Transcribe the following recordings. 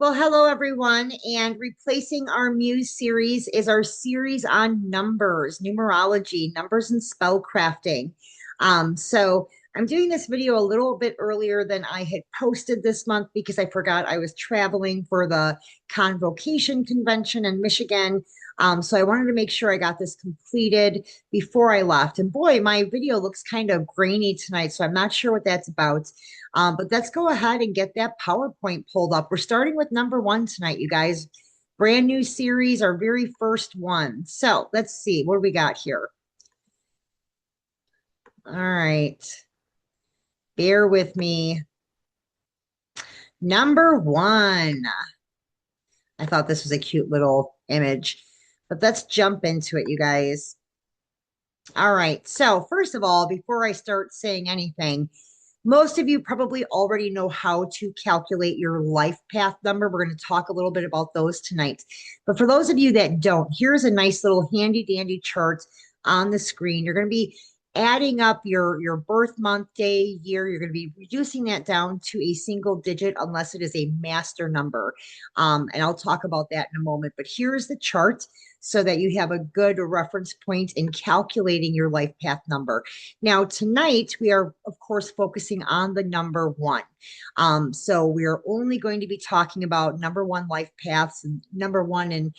Well, hello everyone, and replacing our Muse series is our series on numbers, numerology, numbers and spell crafting. So I'm doing this video a little bit earlier than I had posted this month because I forgot I was traveling for the Convocation Convention in Michigan. So I wanted to make sure I got this completed before I left. And boy, my video looks kind of grainy tonight, so I'm not sure what that's about. But let's go ahead and get that PowerPoint pulled up. We're starting with number one tonight, you guys. Brand new series, our very first one. So let's see what do we got here. All right, bear with me. Number one. I thought this was a cute little image, but let's jump into it, you guys. All right. So, first of all, before I start saying anything, most of you probably already know how to calculate your life path number. We're going to talk a little bit about those tonight. But for those of you that don't, here's a nice little handy dandy chart on the screen. You're going to be adding up your birth month, day, year. You're going to be reducing that down to a single digit unless it is a master number. And I'll talk about that in a moment. But here's the chart so that you have a good reference point in calculating your life path number. Now, tonight, we are, of course, focusing on the number one. So we're only going to be talking about number one life paths and number one in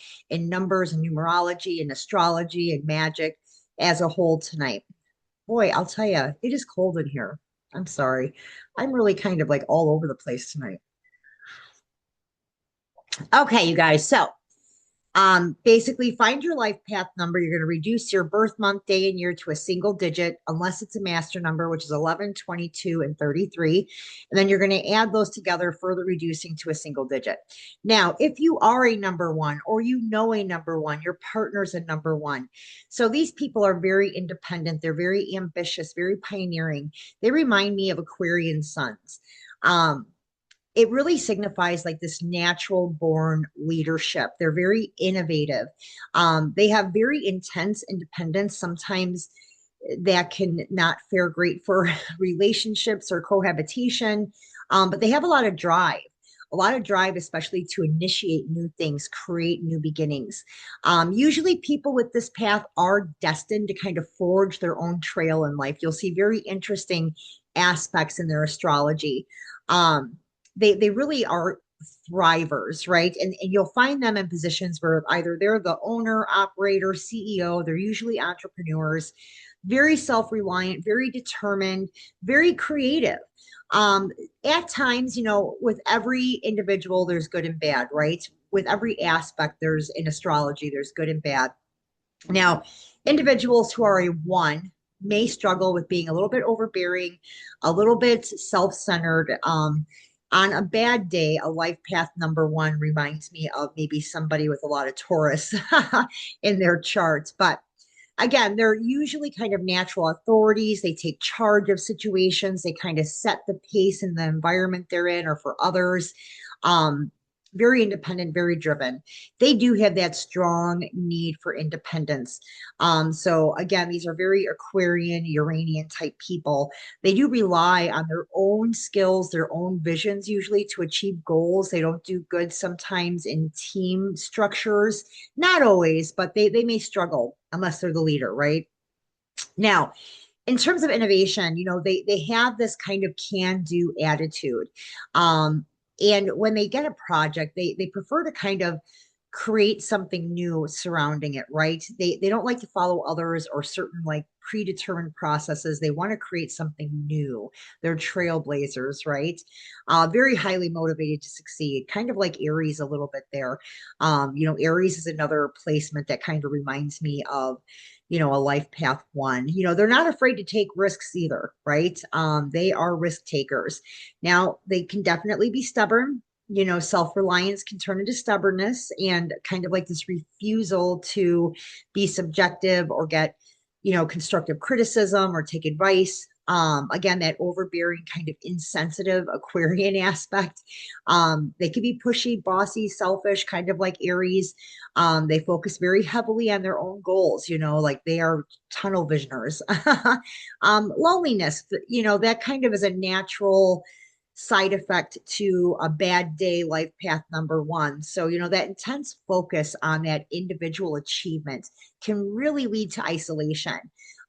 numbers and numerology and astrology and magic as a whole tonight. Boy, I'll tell you, it is cold in here. I'm sorry. I'm really kind of like all over the place tonight. Okay, you guys. So basically, find your life path number. You're going to reduce your birth month, day, and year to a single digit, unless it's a master number, which is 11, 22, and 33. And then you're going to add those together, further reducing to a single digit. Now, if you are a number one or you know a number one, your partner's a number one. So these people are very independent. They're very ambitious, very pioneering. They remind me of Aquarian suns. It really signifies like this natural born leadership. They're very innovative. They have very intense independence. Sometimes that can not fare great for relationships or cohabitation, but they have a lot of drive, especially to initiate new things, create new beginnings. Usually, people with this path are destined to kind of forge their own trail in life. You'll see very interesting aspects in their astrology. Um, they really are thrivers, right? And you'll find them in positions where either they're the owner, operator, CEO, they're usually entrepreneurs, very self-reliant, very determined, very creative. Um, at times, with every individual, there's good and bad, right? With every aspect, there's in astrology, there's good and bad. Now, individuals who are a one may struggle with being a little bit overbearing, a little bit self-centered. On a bad day, a life path number one reminds me of maybe somebody with a lot of Taurus in their charts. But again, they're usually kind of natural authorities. They take charge of situations. They kind of set the pace in the environment they're in or for others. Um, very independent, very driven. They do have that strong need for independence. So again, these are very Aquarian, Uranian type people. They do rely on their own skills, their own visions, usually to achieve goals. They don't do good sometimes in team structures. Not always, but they may struggle unless they're the leader, right? Now, in terms of innovation, they have this kind of can-do attitude. And when they get a project, they prefer to kind of create something new surrounding it, right? They don't like to follow others or certain like predetermined processes. They want to create something new. They're trailblazers, right? Very highly motivated to succeed, kind of like Aries a little bit there. Aries is another placement that kind of reminds me of a life path one. They're not afraid to take risks either, right? They are risk takers. Now, they can definitely be stubborn. Self-reliance can turn into stubbornness and kind of like this refusal to be subjective or get, constructive criticism or take advice. Again, that overbearing kind of insensitive Aquarian aspect. They can be pushy, bossy, selfish, kind of like Aries. They focus very heavily on their own goals, like they are tunnel visioners. Loneliness, that kind of is a natural side effect to a bad day life path number one. So, that intense focus on that individual achievement can really lead to isolation.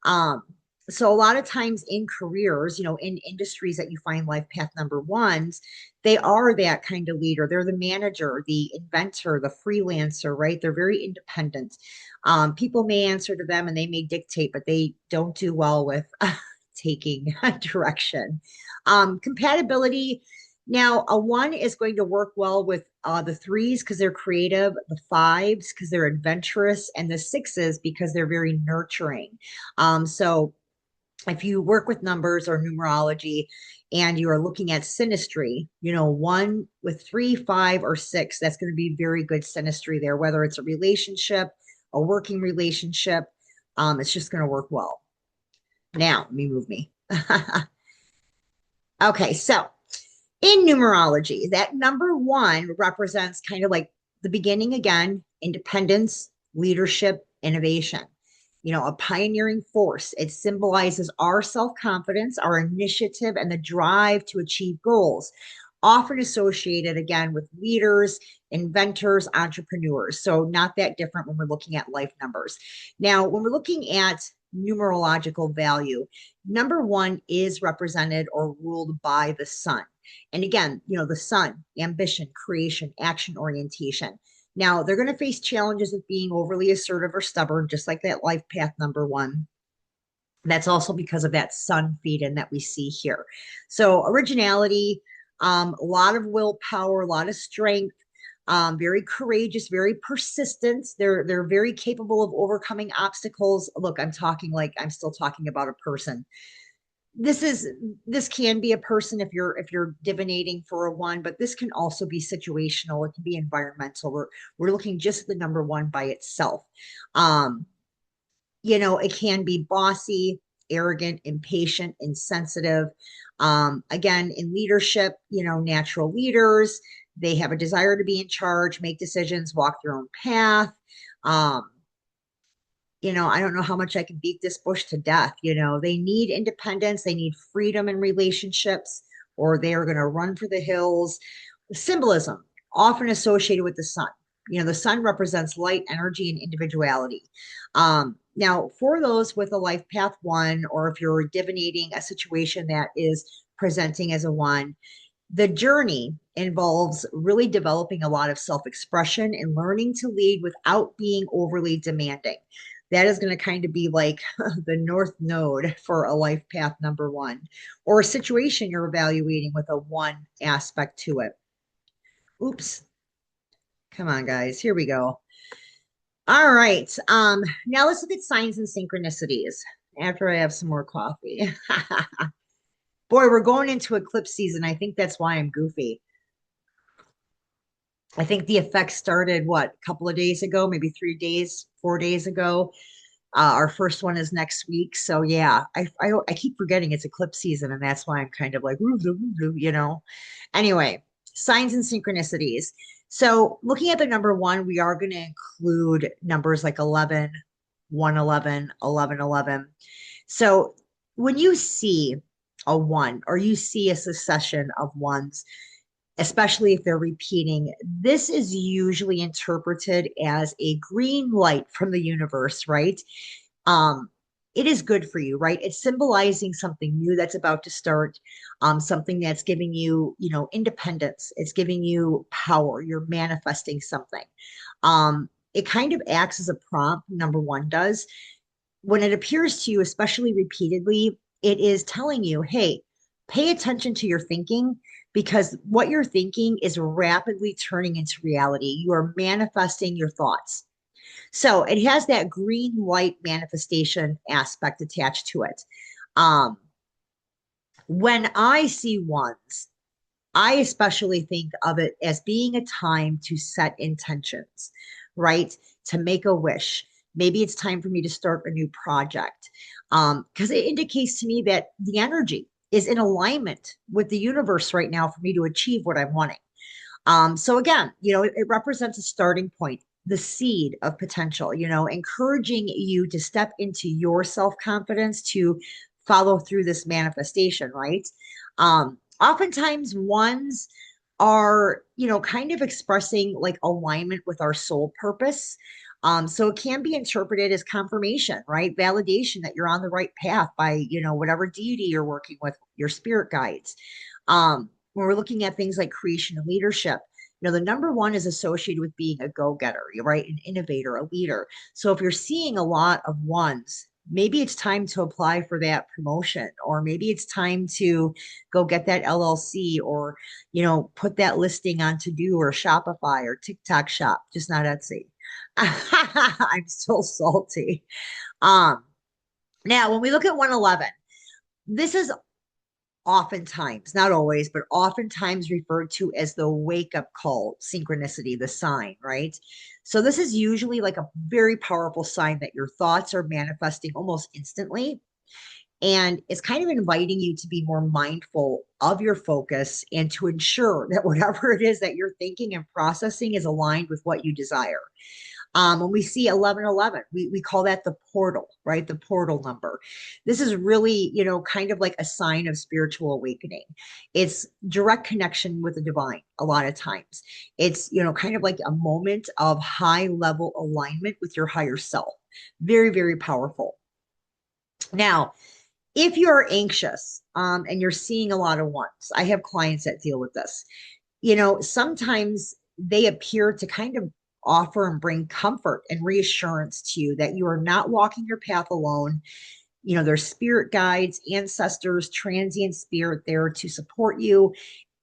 Um, so a lot of times in careers, in industries that you find life path number ones, they are that kind of leader. They're the manager, the inventor, the freelancer, right? They're very independent. People may answer to them and they may dictate, but they don't do well with taking direction. Compatibility. Now, a one is going to work well with the threes because they're creative, the fives because they're adventurous, and the sixes because they're very nurturing. So if you work with numbers or numerology and you are looking at synastry, one with three, five, or six, that's going to be very good synastry there, whether it's a relationship, a working relationship, it's just going to work well. Now, let me move me. Okay, so in numerology, that number one represents kind of like the beginning again, independence, leadership, innovation. A pioneering force. It symbolizes our self confidence, our initiative, and the drive to achieve goals, often associated again with leaders, inventors, entrepreneurs. So, not that different when we're looking at life numbers. Now, when we're looking at numerological value, number one is represented or ruled by the sun. And again, the sun, ambition, creation, action orientation. Now, they're going to face challenges of being overly assertive or stubborn, just like that life path number one. That's also because of that sun feed in that we see here. So, originality, a lot of willpower, a lot of strength, very courageous, very persistent. They're very capable of overcoming obstacles. Look, I'm still talking about a person. This can be a person if you're divinating for a one, but this can also be situational. It can be environmental. We're looking just at the number one by itself. um it can be bossy, arrogant, impatient, insensitive. Again, in leadership, natural leaders, they have a desire to be in charge, make decisions, walk their own path. um I don't know how much I can beat this bush to death. They need independence, they need freedom in relationships, or they are going to run for the hills. Symbolism, often associated with the sun. The sun represents light, energy, and individuality. Now, for those with a life path one, or if you're divinating a situation that is presenting as a one, the journey involves really developing a lot of self expression and learning to lead without being overly demanding. That is going to kind of be like the North Node for a life path number one, or a situation you're evaluating with a one aspect to it. Oops. Come on, guys. Here we go. All right. Now let's look at signs and synchronicities after I have some more coffee. Boy, we're going into eclipse season. I think that's why I'm goofy. I think the effect started what, a couple of days ago, maybe 3 days, 4 days ago. Our first one is next week. So yeah, I keep forgetting it's eclipse season, and that's why I'm kind of like, Anyway, signs and synchronicities. So looking at the number one, we are going to include numbers like 11, 111, 1111. So when you see a one or you see a succession of ones, especially if they're repeating, this is usually interpreted as a green light from the universe, right? Um, it is good for you, right? It's symbolizing something new that's about to start, something that's giving you, independence. It's giving you power. You're manifesting something. It kind of acts as a prompt, number one does. When it appears to you, especially repeatedly, it is telling you, hey, pay attention to your thinking, because what you're thinking is rapidly turning into reality. You are manifesting your thoughts. So it has that green light manifestation aspect attached to it. Um, when I see ones, I especially think of it as being a time to set intentions, right? To make a wish. Maybe it's time for me to start a new project. Because it indicates to me that the energy is in alignment with the universe right now for me to achieve what I'm wanting. So again, it represents a starting point, the seed of potential, encouraging you to step into your self-confidence to follow through this manifestation, right? Oftentimes ones are, kind of expressing like alignment with our soul purpose. So it can be interpreted as confirmation, right? Validation that you're on the right path by, whatever deity you're working with, your spirit guides. When we're looking at things like creation and leadership, the number one is associated with being a go-getter, right? An innovator, a leader. So if you're seeing a lot of ones, maybe it's time to apply for that promotion, or maybe it's time to go get that LLC, or put that listing on To Do or Shopify or TikTok Shop, just not Etsy. I'm so salty. Um, Now when we look at 111, this is oftentimes, not always, but oftentimes referred to as the wake up call synchronicity, the sign, right? So, this is usually like a very powerful sign that your thoughts are manifesting almost instantly. And it's kind of inviting you to be more mindful of your focus and to ensure that whatever it is that you're thinking and processing is aligned with what you desire. When we see 1111, we call that the portal, right? The portal number. This is really, kind of like a sign of spiritual awakening. It's direct connection with the divine a lot of times. It's, kind of like a moment of high level alignment with your higher self. Very, very powerful. Now, if you're anxious and you're seeing a lot of ones, I have clients that deal with this. Sometimes they appear to kind of offer and bring comfort and reassurance to you that you are not walking your path alone. There's spirit guides, ancestors, transient spirit there to support you,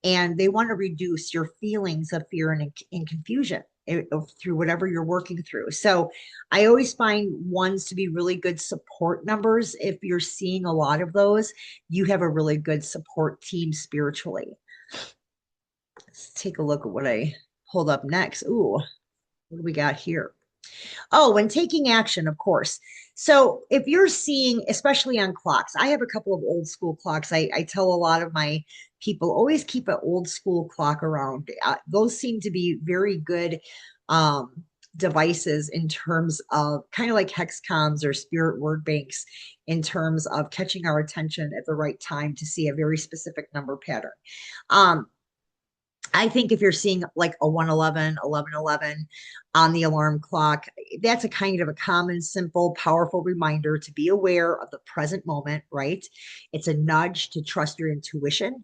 and they want to reduce your feelings of fear and confusion through whatever you're working through. So I always find ones to be really good support numbers. If you're seeing a lot of those, you have a really good support team spiritually. Let's take a look at what I pulled up next. Ooh, what do we got here? Oh, when taking action, of course. So if you're seeing, especially on clocks, I have a couple of old school clocks. I tell a lot of my people always keep an old school clock around. Those seem to be very good devices in terms of kind of like hexcoms or spirit word banks in terms of catching our attention at the right time to see a very specific number pattern. Um, I think if you're seeing like a 111, 1111 on the alarm clock, that's a kind of a common, simple, powerful reminder to be aware of the present moment, right? It's a nudge to trust your intuition,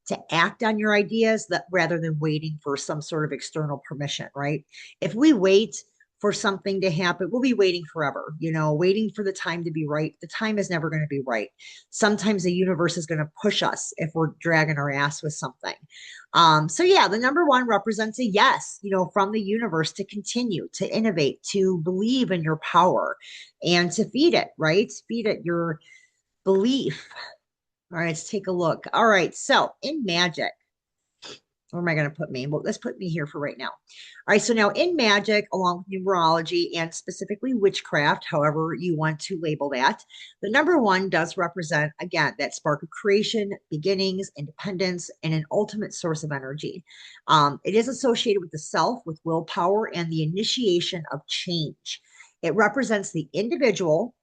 to act on your ideas that rather than waiting for some sort of external permission, right? If we wait for something to happen, we'll be waiting forever, waiting for the time to be right. The time is never going to be right. Sometimes the universe is going to push us if we're dragging our ass with something. So yeah, the number one represents a yes, from the universe to continue, to innovate, to believe in your power and to feed it, right? Feed it your belief. All right, let's take a look. All right, so in magic, where am I going to put me? Well, let's put me here for right now. All right, so now in magic, along with numerology and specifically witchcraft, however you want to label that, the number one does represent, again, that spark of creation, beginnings, independence, and an ultimate source of energy. It is associated with the self, with willpower, and the initiation of change. It represents the individual,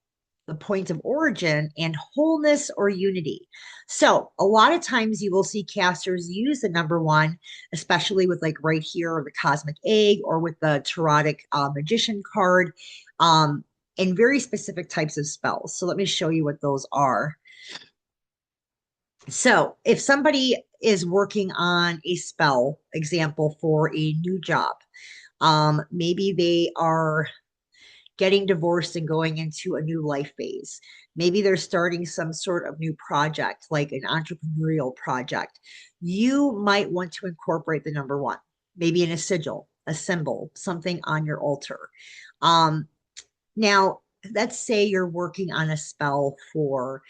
the point of origin, and wholeness or unity. So, a lot of times you will see casters use the number one, especially with like right here or the cosmic egg or with the tarotic magician card, um, in very specific types of spells. So, let me show you what those are. So, if somebody is working on a spell, example for a new job, maybe they are getting divorced and going into a new life phase. Maybe they're starting some sort of new project, like an entrepreneurial project. You might want to incorporate the number one, maybe in a sigil, a symbol, something on your altar. Um, Now, let's say you're working on a spell for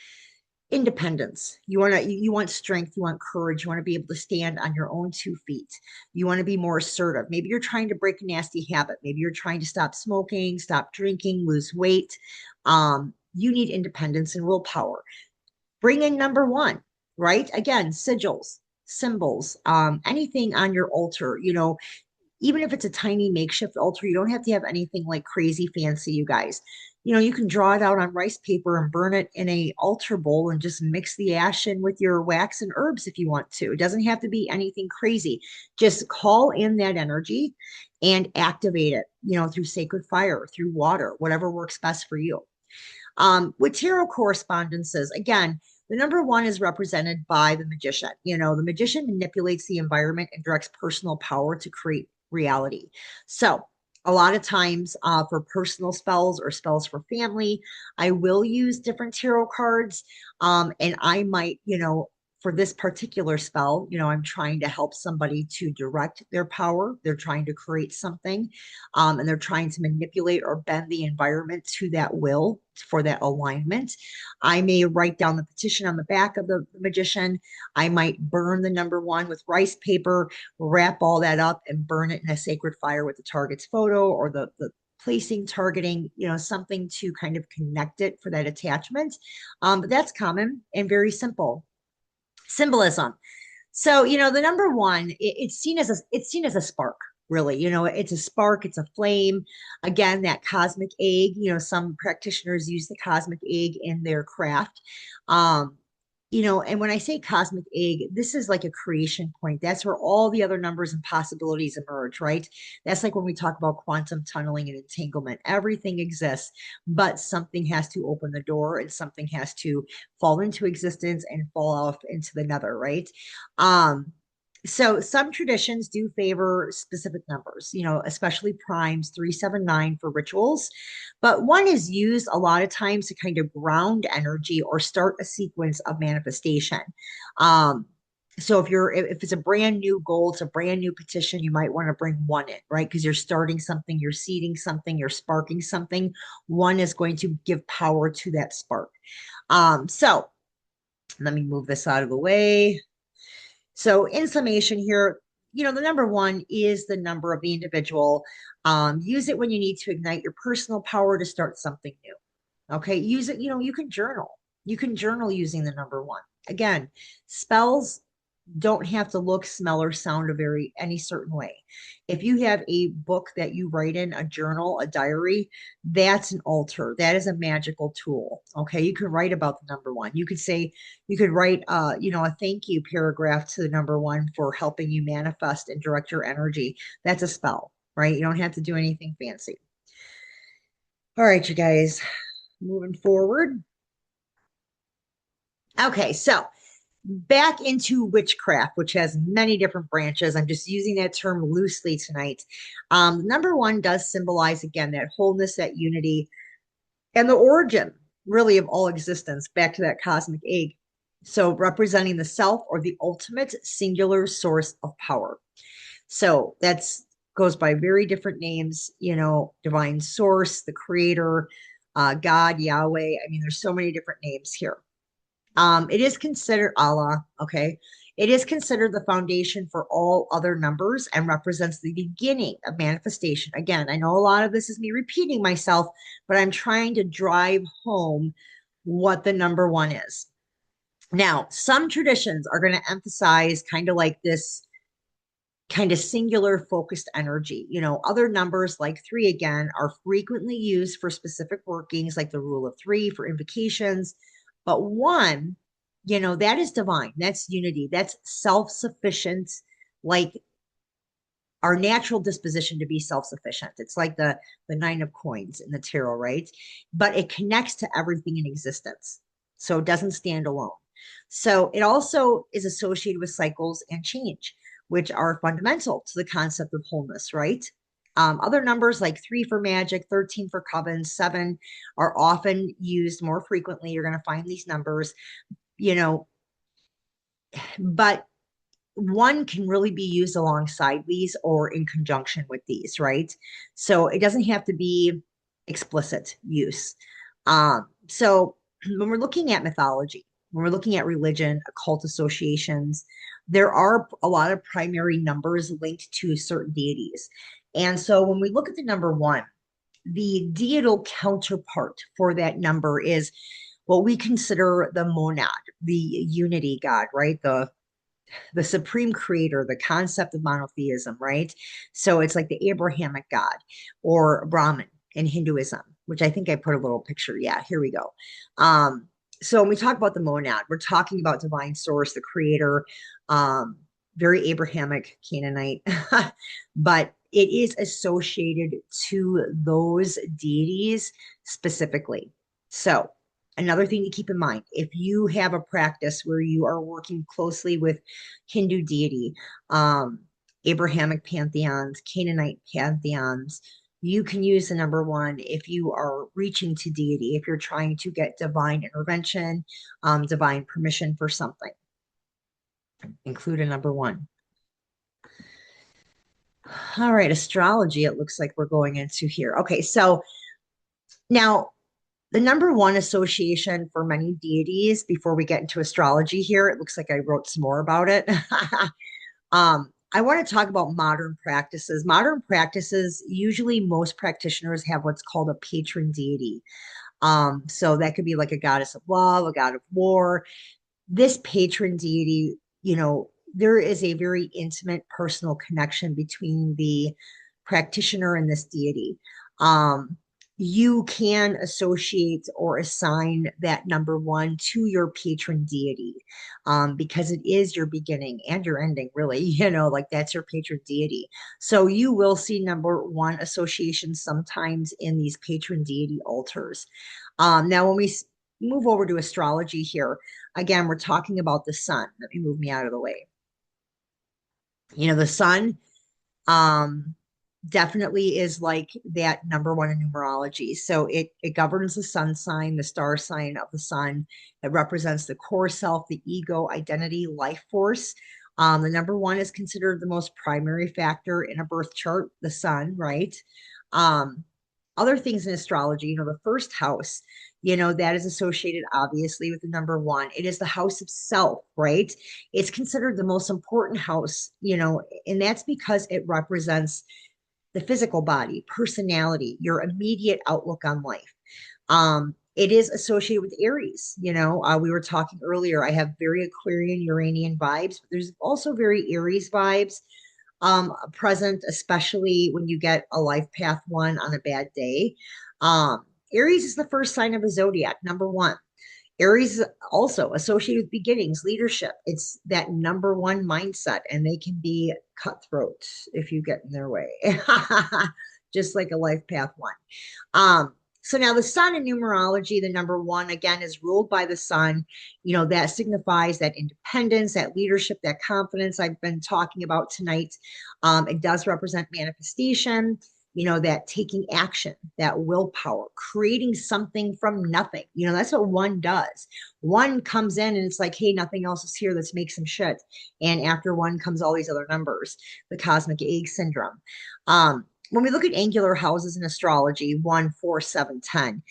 independence. You want strength, you want courage, you want to be able to stand on your own 2 feet. You want to be more assertive. Maybe you're trying to break a nasty habit. Maybe you're trying to stop smoking, stop drinking, lose weight. You need independence and willpower. Bring in number one, right? Again, sigils, symbols, anything on your altar, even if it's a tiny makeshift altar, you don't have to have anything like crazy fancy, you guys. You can draw it out on rice paper and burn it in a altar bowl and just mix the ash in with your wax and herbs if you want to. It doesn't have to be anything crazy. Just call in that energy and activate it, through sacred fire, through water, whatever works best for you. With tarot correspondences, again, the number one is represented by the magician. The magician manipulates the environment and directs personal power to create reality. So, a lot of times for personal spells or spells for family, I will use different tarot cards. And I might, for this particular spell, I'm trying to help somebody to direct their power. They're trying to create something, and they're trying to manipulate or bend the environment to that will for that alignment. I may write down the petition on the back of the magician. I might burn the number one with rice paper, wrap all that up, and burn it in a sacred fire with the target's photo or the placing, targeting, something to kind of connect it for that attachment. But that's common and very simple. Symbolism. So, the number one, it's seen as a spark, really. It's a spark, it's a flame. Again, that cosmic egg, some practitioners use the cosmic egg in their craft. Um, and when I say cosmic egg, this is like a creation point. That's where all the other numbers and possibilities emerge, right? That's like when we talk about quantum tunneling and entanglement. Everything exists, but something has to open the door and something has to fall into existence and fall off into the nether, right? Um, so some traditions do favor specific numbers, especially primes 379 for rituals. But one is used a lot of times to kind of ground energy or start a sequence of manifestation. Um, so if it's a brand new goal, it's a brand new petition, you might want to bring one in, right? Because you're starting something, you're seeding something, you're sparking something. One is going to give power to that spark. So let me move this out of the way. So in summation here, the number one is the number of the individual. Use it when you need to ignite your personal power to start something new. Okay, use it. You can journal. You can journal using the number one. Again, spells don't have to look, smell, or sound a very any certain way. If you have a book that you write in, a journal, a diary, that's an altar. That is a magical tool. Okay, you can write about the number one. You could write a thank you paragraph to the number one for helping you manifest and direct your energy. That's a spell, right? You don't have to do anything fancy. All right, you guys, moving forward. Okay, so back into witchcraft, which has many different branches. I'm just using that term loosely tonight. Number one does symbolize, again, that wholeness, that unity, and the origin, really, of all existence, back to that cosmic egg. So, representing the self or the ultimate singular source of power. So, that's goes by very different names, divine source, the creator, God, Yahweh. I mean, there's so many different names here. It is considered Allah, okay? It is considered the foundation for all other numbers and represents the beginning of manifestation. Again, I know a lot of this is me repeating myself, but I'm trying to drive home what the number one is. Now, some traditions are going to emphasize kind of like this kind of singular focused energy. Other numbers like three, again, are frequently used for specific workings, like the rule of three for invocations. But one, that is divine. That's unity. That's self sufficient, like our natural disposition to be self sufficient. It's like the nine of coins in the tarot, right? But it connects to everything in existence. So it doesn't stand alone. So it also is associated with cycles and change, which are fundamental to the concept of wholeness, right? Other numbers like three for magic, 13 for coven, seven are often used more frequently. You're going to find these numbers, you know, but one can really be used alongside these or in conjunction with these, right? So it doesn't have to be explicit use. So when we're looking at mythology, when we're looking at religion, occult associations, there are a lot of primary numbers linked to certain deities. And so when we look at the number one, the deical counterpart for that number is what we consider the monad, the unity god, right? The supreme creator, the concept of monotheism, right? So it's like the Abrahamic God or Brahman. in Hinduism, which I think I put a little picture. Yeah, here we go. Um, so when we talk about the monad, we're talking about divine source, the creator, um, very Abrahamic Canaanite, but it is associated to those deities specifically. So another thing to keep in mind, if you have a practice where you are working closely with Hindu deity, um, Abrahamic pantheons, Canaanite pantheons, you can use the number one if you are reaching to deity, if you're trying to get divine intervention, divine permission for something. Include a number one. All right, astrology, it looks like we're going into here. Okay, so now the number one association for many deities, before we get into astrology here, it looks like I wrote some more about it. I want to talk about modern practices. Modern practices, usually most practitioners have what's called a patron deity. So that could be like a goddess of love, a god of war. This patron deity, there is a very intimate personal connection between the practitioner and this deity. Um, you can associate or assign that number one to your patron deity, because it is your beginning and your ending, really. Like that's your patron deity. So you will see number one associations sometimes in these patron deity altars. Now, when we move over to astrology here, again, we're talking about the sun. Let me move me out of the way. The sun, um, definitely is like that number one in numerology. So it governs the sun sign, the star sign of the sun. It represents the core self, the ego, identity, life force. The number one is considered the most primary factor in a birth chart, the sun, right? Um, Other things in astrology, the first house, that is associated obviously with the number one. It is the house of self, right? It's considered the most important house, and that's because it represents the physical body, personality, your immediate outlook on life. It is associated with Aries. We were talking earlier. I have very Aquarian, Uranian vibes, but there's also very Aries vibes present, especially when you get a life path one on a bad day. Um, Aries is the first sign of the zodiac, number one. Aries is also associated with beginnings, leadership. It's that number one mindset, and they can be cutthroat if you get in their way, just like a life path one. So now the sun in numerology, the number one, again, is ruled by the sun. That signifies that independence, that leadership, that confidence I've been talking about tonight. It does represent manifestation, that taking action, that willpower, creating something from nothing. That's what one does. One comes in and it's like, hey, nothing else is here. Let's make some shit. And after one comes all these other numbers, the cosmic egg syndrome. When we look at angular houses in astrology, 1, 4, 7, 10,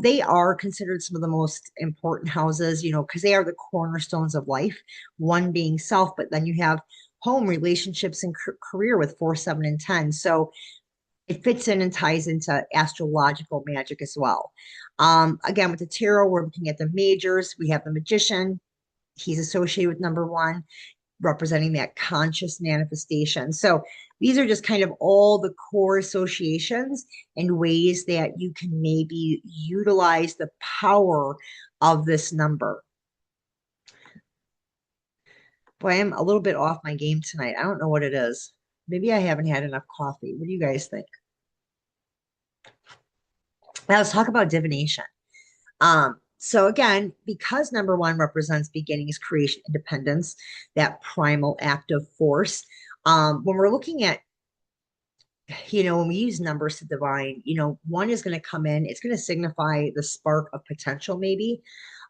they are considered some of the most important houses, because they are the cornerstones of life, one being self, but then you have home, relationships, and career with 4, 7, and 10. So it fits in and ties into astrological magic as well. Again, with the tarot, we're looking at the majors. We have the magician. He's associated with number one, representing that conscious manifestation. So these are just kind of all the core associations and ways that you can maybe utilize the power of this number. Boy, I'm a little bit off my game tonight. I don't know what it is. Maybe I haven't had enough coffee. What do you guys think? Now let's talk about divination. So again, because number one represents beginnings, creation, independence, that primal active force. When we're looking at, when we use numbers to divine, one is going to come in, it's going to signify the spark of potential, maybe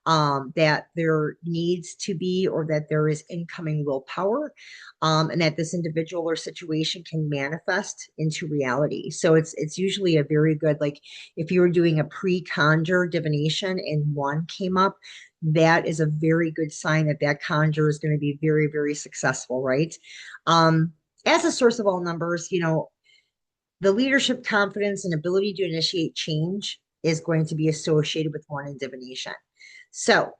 that there needs to be, or that there is incoming willpower, and that this individual or situation can manifest into reality. So it's usually a very good, like if you were doing a pre-conjure divination and one came up, that is a very good sign that that conjure is going to be very, very successful, right? As a source of all numbers, the leadership, confidence, and ability to initiate change is going to be associated with one in divination. So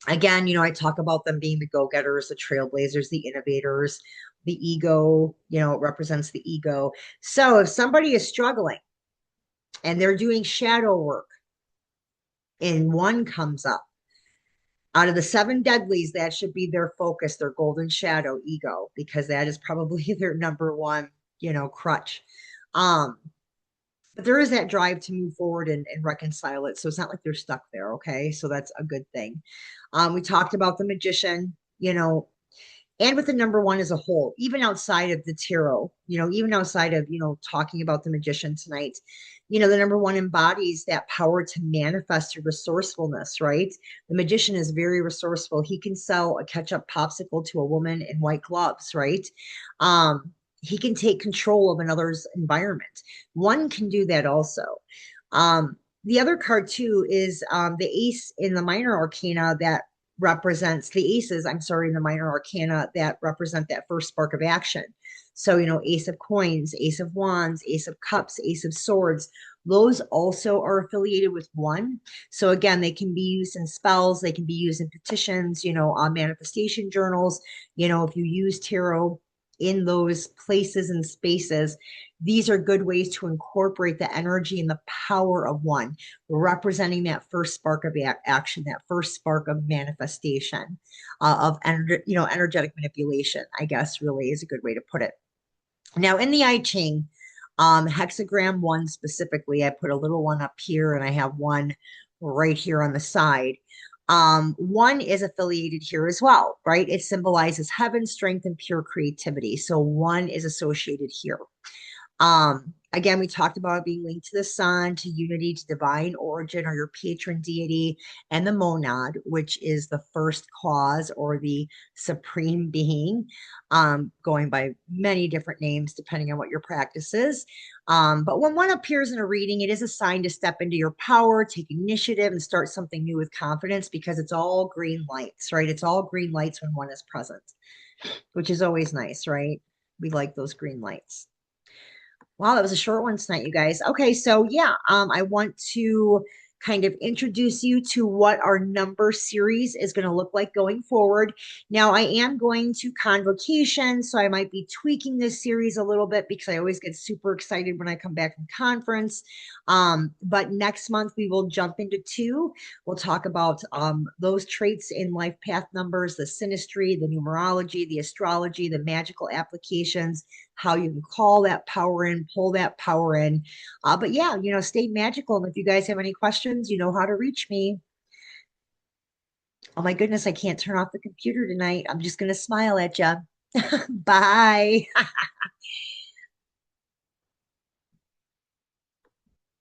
again, I talk about them being the go-getters, the trailblazers, the innovators, the ego, it represents the ego. So if somebody is struggling, and they're doing shadow work, and one comes up. Out of the seven deadlies, that should be their focus, their golden shadow, ego, because that is probably their number one, crutch. Um, but there is that drive to move forward and reconcile it. So it's not like they're stuck there. Okay. So that's a good thing. We talked about the magician, and with the number one as a whole, even outside of the tarot, even outside of, talking about the magician tonight, the number one embodies that power to manifest your resourcefulness, right? The magician is very resourceful. He can sell a ketchup popsicle to a woman in white gloves, right? He can take control of another's environment. One can do that also. The other card too is the ace in the minor arcana that represents the aces, I'm sorry, in the minor arcana that represent that first spark of action. So, ace of coins, ace of wands, ace of cups, ace of swords, those also are affiliated with one. So again, they can be used in spells, they can be used in petitions, on manifestation journals. If you use tarot in those places and spaces, these are good ways to incorporate the energy and the power of one, representing that first spark of action, that first spark of manifestation, of energetic manipulation, I guess really is a good way to put it. Now, in the I Ching, hexagram one specifically, I put a little one up here and I have one right here on the side. One is affiliated here as well, right? It symbolizes heaven, strength, and pure creativity. So one is associated here. Again, we talked about being linked to the sun, to unity, to divine origin or your patron deity, and the monad, which is the first cause or the supreme being, going by many different names depending on what your practice is. But when one appears in a reading, it is a sign to step into your power, take initiative, and start something new with confidence because it's all green lights, right? It's all green lights when one is present, which is always nice, right? We like those green lights. Wow, that was a short one tonight, you guys. Okay, so yeah, I want to kind of introduce you to what our number series is going to look like going forward. Now, I am going to convocation, so I might be tweaking this series a little bit because I always get super excited when I come back from conference. But next month we will jump into two. We'll talk about those traits in life path numbers, the synastry, the numerology, the astrology, the magical applications, how you can call that power in, pull that power in. But yeah, stay magical. And if you guys have any questions, you know how to reach me. Oh my goodness, I can't turn off the computer tonight. I'm just going to smile at you. Bye.